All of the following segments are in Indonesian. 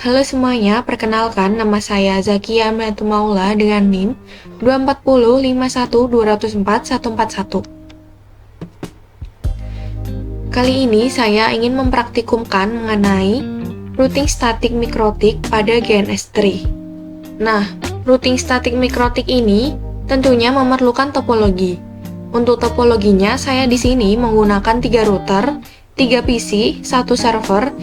Halo semuanya, perkenalkan nama saya Zakia Ametu Maula dengan NIM 24051204141. Kali ini saya ingin mempraktikumkan mengenai routing static mikrotik pada GNS3. Nah, routing static mikrotik ini tentunya memerlukan topologi. Untuk topologinya, saya di sini menggunakan 3 router, 3 PC, 1 server,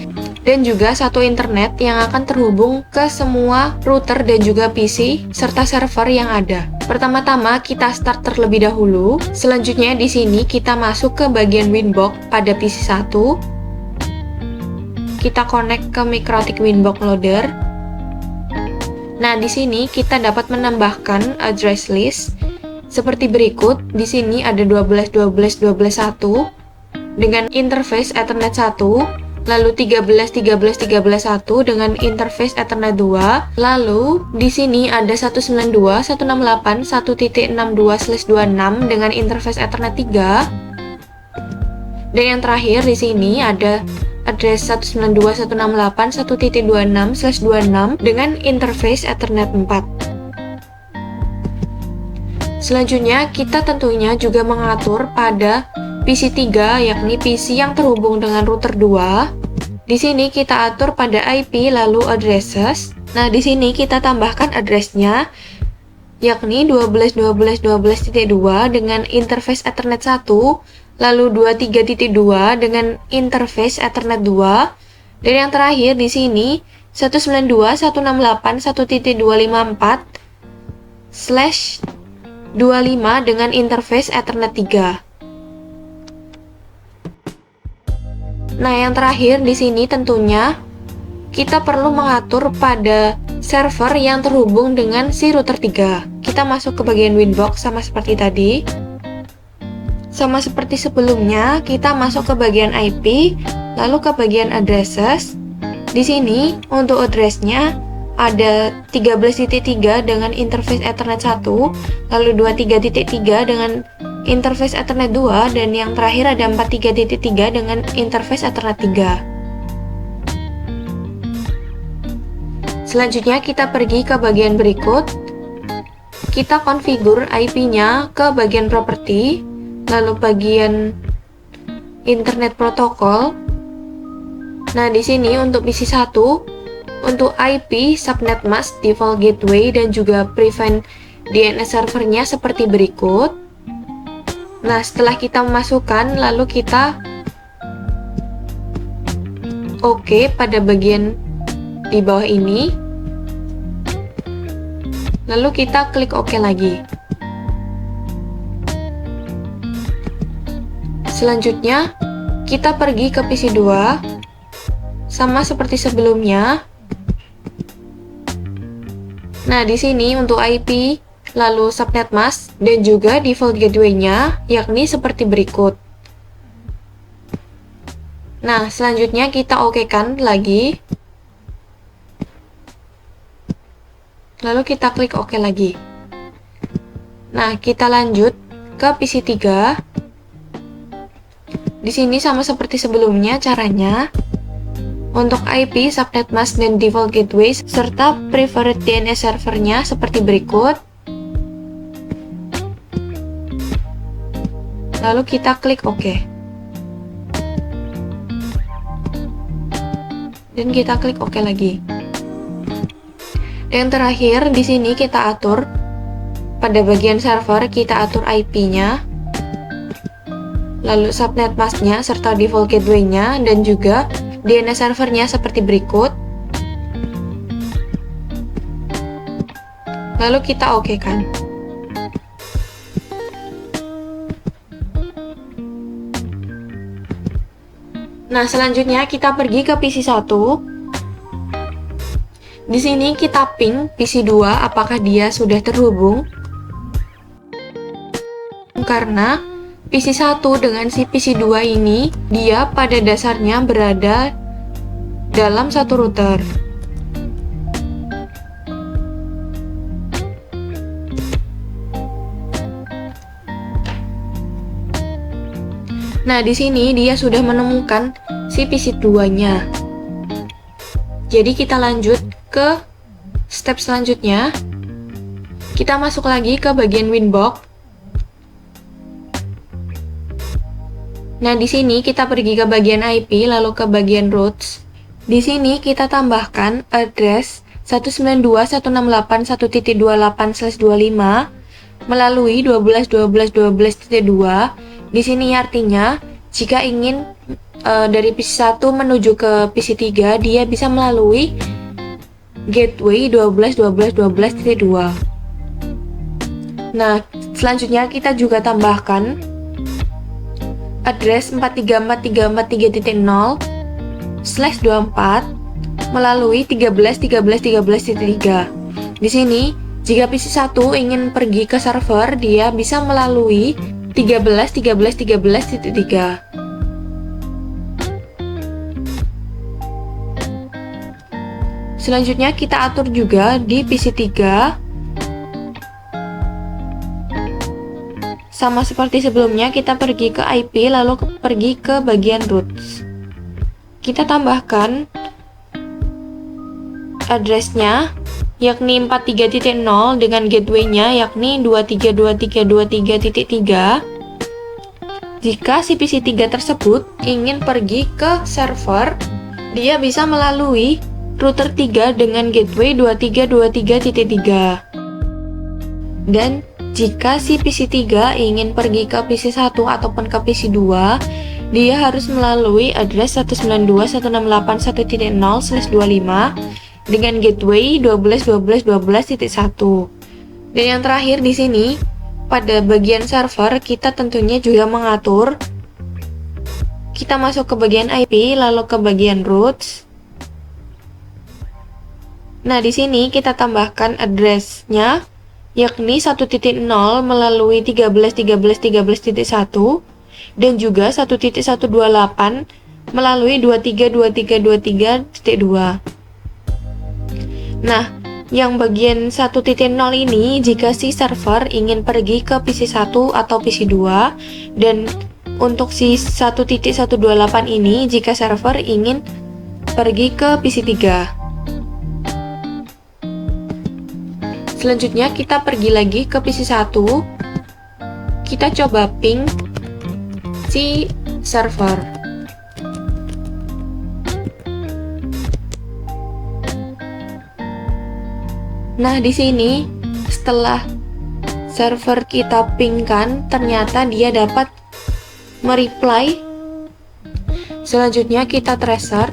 dan juga 1 internet yang akan terhubung ke semua router dan juga PC serta server yang ada. Pertama-tama kita start terlebih dahulu. Selanjutnya di sini kita masuk ke bagian Winbox pada PC 1. Kita connect ke Mikrotik Winbox Loader. Nah, di sini kita dapat menambahkan address list seperti berikut. Di sini ada 12.12.12.1 dengan interface Ethernet 1, lalu 13.13.13.1 dengan interface Ethernet 2, lalu di sini ada 192.168.1.62/26 dengan interface Ethernet 3, dan yang terakhir di sini ada address 192.168.1.26/26 dengan interface Ethernet 4. Selanjutnya, kita tentunya juga mengatur pada PC 3, yakni PC yang terhubung dengan router 2. Di sini kita atur pada IP lalu addresses. Nah, di sini kita tambahkan addressnya, yakni 12.12.12.2 dengan interface Ethernet 1, lalu 23.2 dengan interface Ethernet 2, dan yang terakhir di sini 192.168.1.254/25 dengan interface Ethernet 3. Nah, yang terakhir di sini tentunya kita perlu mengatur pada server yang terhubung dengan si router 3. Kita masuk ke bagian Winbox sama seperti tadi. Sama seperti sebelumnya, kita masuk ke bagian IP, lalu ke bagian addresses. Di sini untuk addressnya ada 13.3 dengan interface Ethernet 1, lalu 23.3 dengan interface Ethernet 2, dan yang terakhir ada 43.3 dengan interface Ethernet 3. Selanjutnya kita pergi ke bagian berikut. Kita konfigur IP-nya ke bagian property, lalu bagian internet protokol. Nah, di sini untuk PC 1, untuk IP, subnet mask, default gateway, dan juga prevent DNS servernya seperti berikut. Nah, setelah kita memasukkan, lalu kita OK pada bagian di bawah ini. Lalu kita klik OK lagi. Selanjutnya, kita pergi ke PC 2. Sama seperti sebelumnya. Nah, di sini untuk IP, lalu subnet mask, dan juga default gateway-nya, yakni seperti berikut. Nah, selanjutnya kita OK-kan lagi. Lalu kita klik OK lagi. Nah, kita lanjut ke PC 3. Di sini sama seperti sebelumnya caranya. Untuk IP, subnet mask, dan default gateway, serta preferred DNS servernya seperti berikut. Lalu kita klik OK. Dan kita klik OK lagi. Dan terakhir, di sini kita atur pada bagian server, kita atur IP-nya, lalu subnet mask-nya serta default gateway-nya, dan juga DNS servernya seperti berikut. Lalu kita OK-kan. Nah, selanjutnya kita pergi ke PC 1. Di sini kita ping PC 2 apakah dia sudah terhubung. Karena PC 1 dengan si PC 2 ini, dia pada dasarnya berada dalam satu router. Nah, di sini dia sudah menemukan si PC 2-nya. Jadi kita lanjut ke step selanjutnya. Kita masuk lagi ke bagian Winbox. Nah, di sini kita pergi ke bagian IP, lalu ke bagian routes. Di sini kita tambahkan address 192.168.1.28/25 melalui 12.12.12.2. Di sini artinya jika ingin dari PC1 menuju ke PC3, dia bisa melalui gateway 12.12.12.2. Nah, selanjutnya kita juga tambahkan address 43.43.3.0/24 melalui 13.13.13.3. Di sini, jika PC1 ingin pergi ke server, dia bisa melalui 13.13.13.3. Selanjutnya kita atur juga di PC3. Sama seperti sebelumnya, kita pergi ke IP lalu pergi ke bagian routes. Kita tambahkan addressnya yakni 43.0 dengan gateway-nya yakni 23.23.23.3. Jika si PC3 tersebut ingin pergi ke server, dia bisa melalui router 3 dengan gateway 23.23.3. Dan jika si PC3 ingin pergi ke PC1 ataupun ke PC2, dia harus melalui address 192.168.1.0/25 dengan gateway 12.12.12.1. Dan yang terakhir di sini, pada bagian server kita tentunya juga mengatur. Kita masuk ke bagian IP lalu ke bagian routes. Nah, di sini kita tambahkan address-nya yakni 1.0 melalui 13.13.13.1 dan juga 1.128 melalui 23.23.23.2. Nah, yang bagian 1.0 ini jika si server ingin pergi ke PC1 atau PC2, dan untuk si 1.128 ini jika server ingin pergi ke PC3. Selanjutnya kita pergi lagi ke PC1. Kita coba ping si server. Nah, di sini setelah server kita pingkan, ternyata dia dapat mereply. Selanjutnya kita tracer.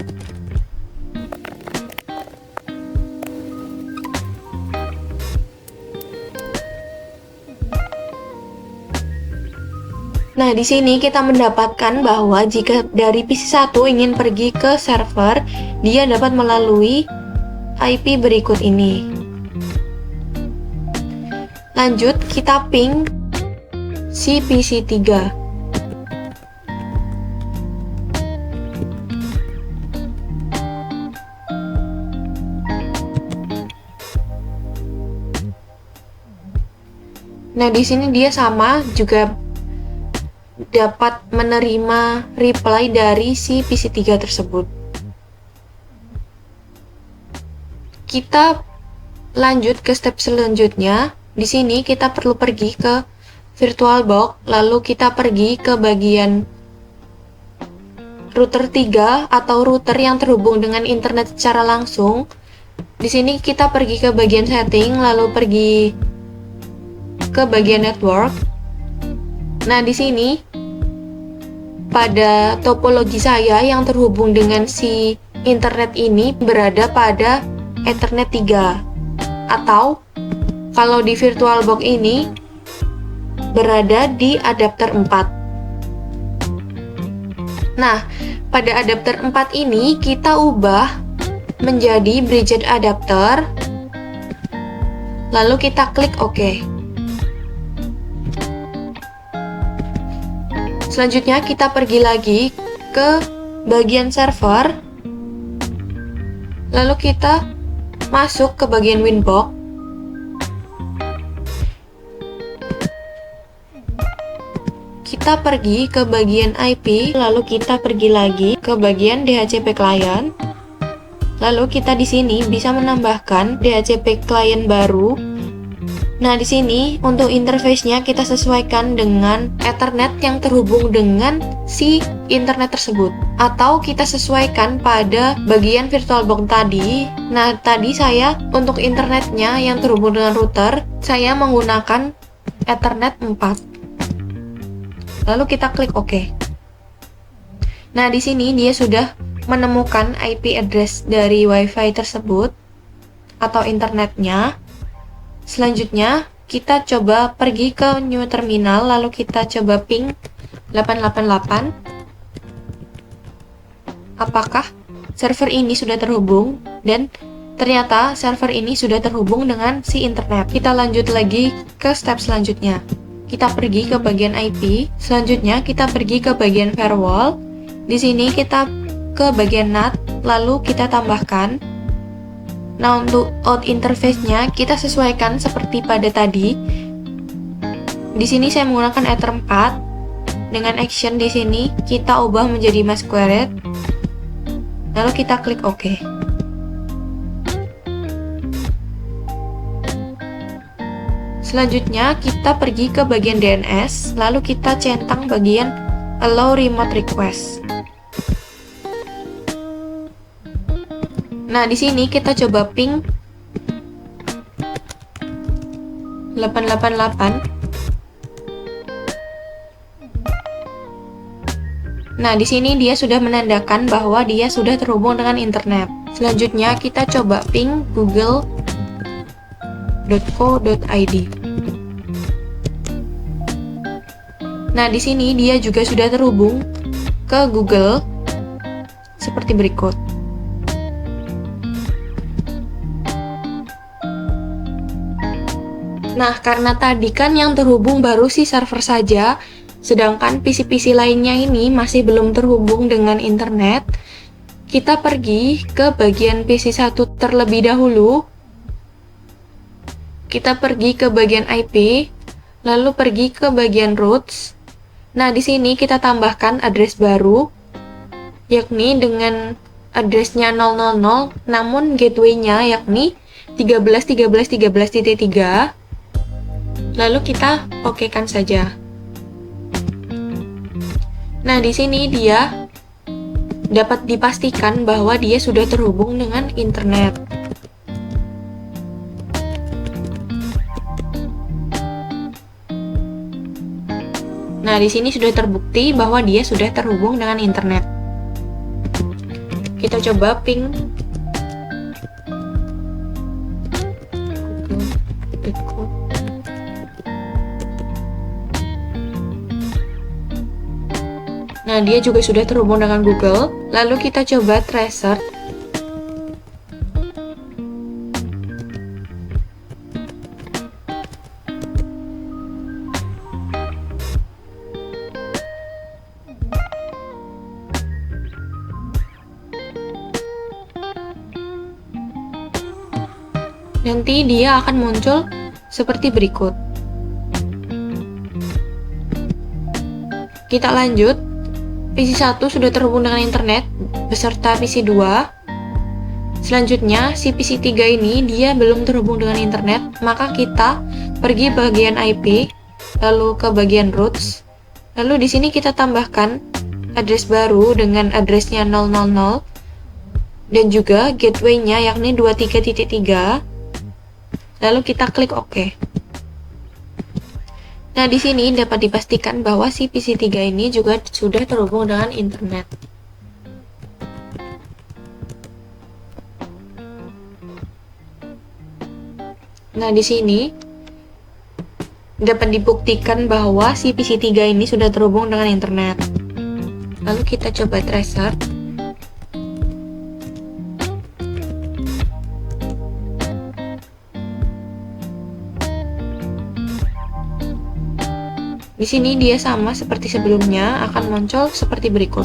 Nah, di sini kita mendapatkan bahwa jika dari PC1 ingin pergi ke server, dia dapat melalui IP berikut ini. Lanjut, kita ping si PC3. Nah, di sini dia sama juga dapat menerima reply dari si PC3 tersebut. Kita lanjut ke step selanjutnya. Di sini kita perlu pergi ke VirtualBox, lalu kita pergi ke bagian router 3 atau router yang terhubung dengan internet secara langsung. Di sini kita pergi ke bagian setting, lalu pergi ke bagian network. Nah, di sini pada topologi saya yang terhubung dengan si internet ini berada pada Ethernet 3, atau kalau di VirtualBox ini berada di adapter 4. Nah, pada adapter 4 ini kita ubah menjadi bridged adapter, lalu kita klik OK. Selanjutnya kita pergi lagi ke bagian server, lalu kita masuk ke bagian Winbox. Kita pergi ke bagian IP, lalu kita pergi lagi ke bagian DHCP client. Lalu kita di sini bisa menambahkan DHCP client baru. Nah, di sini untuk interface-nya kita sesuaikan dengan Ethernet yang terhubung dengan si internet tersebut. Atau kita sesuaikan pada bagian VirtualBox tadi. Nah, tadi saya untuk internetnya yang terhubung dengan router, saya menggunakan Ethernet 4. Lalu kita klik OK. Nah, di sini dia sudah menemukan IP address dari WiFi tersebut atau internetnya. Selanjutnya, kita coba pergi ke new terminal, lalu kita coba ping 888. Apakah server ini sudah terhubung? Dan ternyata server ini sudah terhubung dengan si internet. Kita lanjut lagi ke step selanjutnya. Kita pergi ke bagian IP, selanjutnya kita pergi ke bagian firewall. Di sini kita ke bagian NAT, lalu kita tambahkan. Nah, untuk out interface-nya kita sesuaikan seperti pada tadi. Di sini saya menggunakan Ether 4. Dengan action di sini kita ubah menjadi masquerade. Lalu kita klik OK. Selanjutnya kita pergi ke bagian DNS, lalu kita centang bagian allow remote request. Nah, di sini kita coba ping 888. Nah, di sini dia sudah menandakan bahwa dia sudah terhubung dengan internet. Selanjutnya kita coba ping google.co.id. Nah, di sini dia juga sudah terhubung ke Google seperti berikut. Nah, karena tadi kan yang terhubung baru si server saja, sedangkan PC-PC lainnya ini masih belum terhubung dengan internet, kita pergi ke bagian PC 1 terlebih dahulu. Kita pergi ke bagian IP, lalu pergi ke bagian routes. Nah, di sini kita tambahkan address baru, yakni dengan addressnya 000, namun gateway-nya yakni 13.13.13.3. Lalu kita okekan saja. Nah, di sini dia dapat dipastikan bahwa dia sudah terhubung dengan internet. Nah, di sini sudah terbukti bahwa dia sudah terhubung dengan internet. Kita coba ping Nah, dia juga sudah terhubung dengan Google. Lalu kita coba tracer. Nanti dia akan muncul seperti berikut. Kita lanjut. PC 1 sudah terhubung dengan internet beserta PC 2. Selanjutnya, si PC 3 ini dia belum terhubung dengan internet, maka kita pergi bagian IP, lalu ke bagian routes. Lalu di sini kita tambahkan address baru dengan addressnya 000 dan juga gateway-nya yakni 23.3. Lalu kita klik OK. Nah, di sini dapat dipastikan bahwa si PC 3 ini juga sudah terhubung dengan internet. Nah, di sini dapat dibuktikan bahwa si PC 3 ini sudah terhubung dengan internet. Lalu kita coba tracer. Di sini dia sama seperti sebelumnya, akan muncul seperti berikut.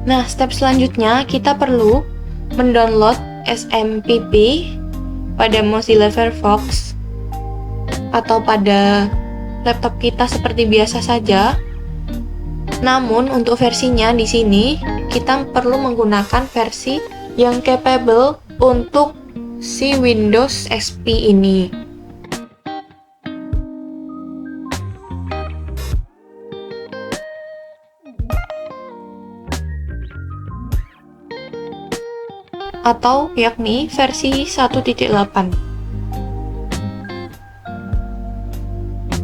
Nah, step selanjutnya kita perlu mendownload SMPP pada Mozilla Firefox atau pada laptop kita seperti biasa saja. Namun untuk versinya di sini kita perlu menggunakan versi yang capable untuk si Windows XP ini. Atau yakni versi 1.8.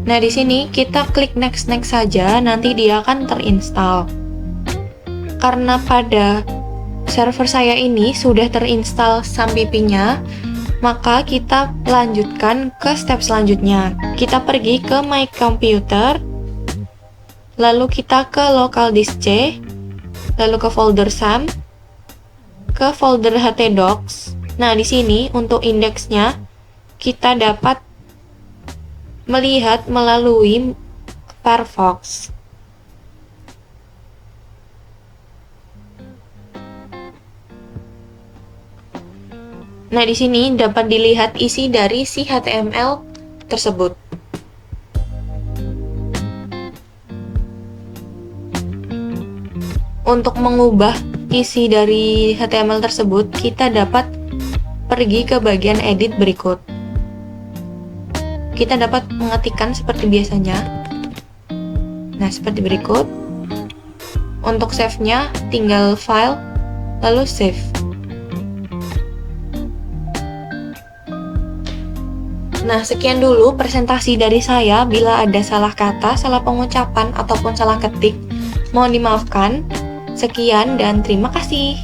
Nah, di sini kita klik next saja, nanti dia akan terinstall. Karena pada server saya ini sudah terinstall SAMPP-nya, maka kita lanjutkan ke step selanjutnya. Kita pergi ke My Computer, lalu kita ke local disk C, lalu ke folder SAM, ke folder htdocs. Nah, di sini untuk indeksnya kita dapat melihat melalui Firefox. Nah, di sini dapat dilihat isi dari si HTML tersebut. Untuk mengubah isi dari HTML tersebut, kita dapat pergi ke bagian edit berikut. Kita dapat mengetikkan seperti biasanya. Nah, seperti berikut. Untuk save-nya, tinggal file, lalu save. Nah, sekian dulu presentasi dari saya. Bila ada salah kata, salah pengucapan, ataupun salah ketik, mohon dimaafkan. Sekian dan terima kasih.